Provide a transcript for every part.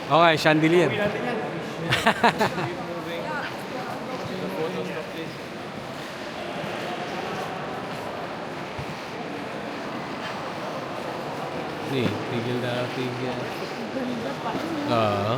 Okay, chandelier. Nih, tigil na tigil. Oo.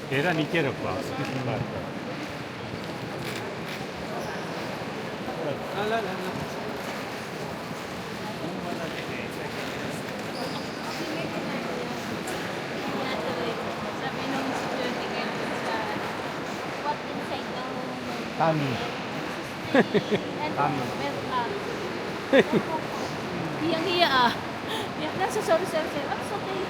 Era ni quiero qua. Sabi nung security guard sa what inside the Tami. Tami. Hiyang-hiya ah. Nasa sorry sir. Oh, it's okay.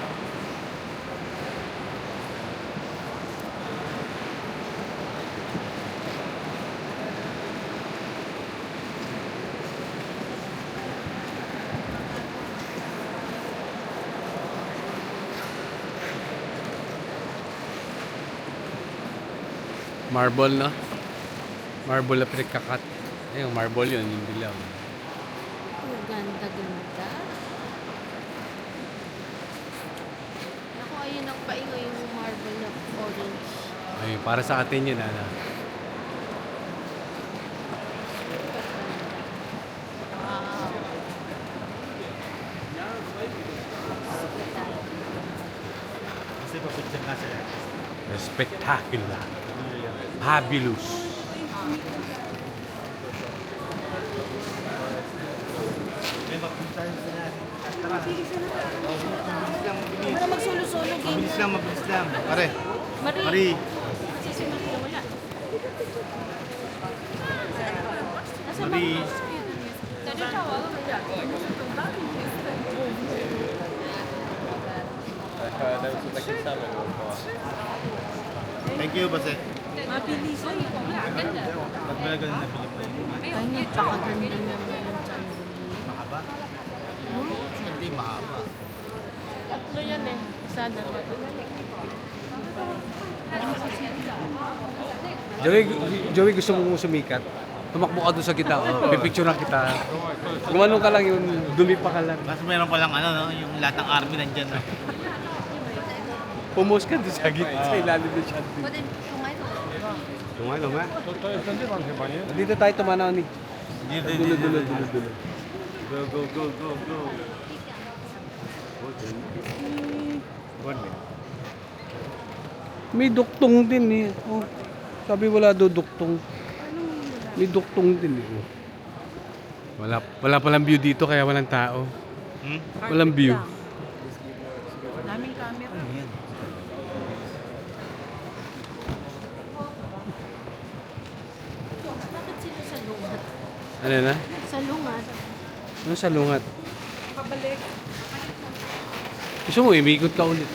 Marble, no? Marble na pinagkakat. Ayun, marble yun, yung dilaw. Oh, ganda. Ako, ayun ang paingo yung marble na orange. Ay, para sa atin yun, ano? Wow. Kasi papicture nga siya. Spectacular. Fabulous. May magpunta sila. Tara. Para magsulo-sulo game. Mabilis lang. Pare. Marie. Marie. Kasi si Marie wala. Nasa Marie. Tadi tawag. Thank you, Base. Mabilis. Ganda. Nagmalagal na Pilipino. Ay, napakaganda naman ng chandelier. Mahaba? Hindi mahaba. Tatlo yan eh. Isa, dalawa. Joey, gusto mo sumikat? Tumakbo ka doon sa kita. Oh, pipicturean kita. Gumanong ka lang yun, dumi pa ka lang. Mas meron palang ano, no? Yung lahat ng army nandyan. No? Pumos ka doon sa gitna, sa ilalim ng chandelier. Tungay lang, ha? Dito tayo tumanaw ni. Dulo. Go. May duktong din eh. Oh, sabi wala daw duktong. May duktong din eh. Oh. Wala palang view dito kaya walang tao. Walang view. Daming camera. Bakit sila sa lungat? Ano na? Sa lungat. Ano sa lungat? Pabalik. Gusto mo, imikot ka ulit.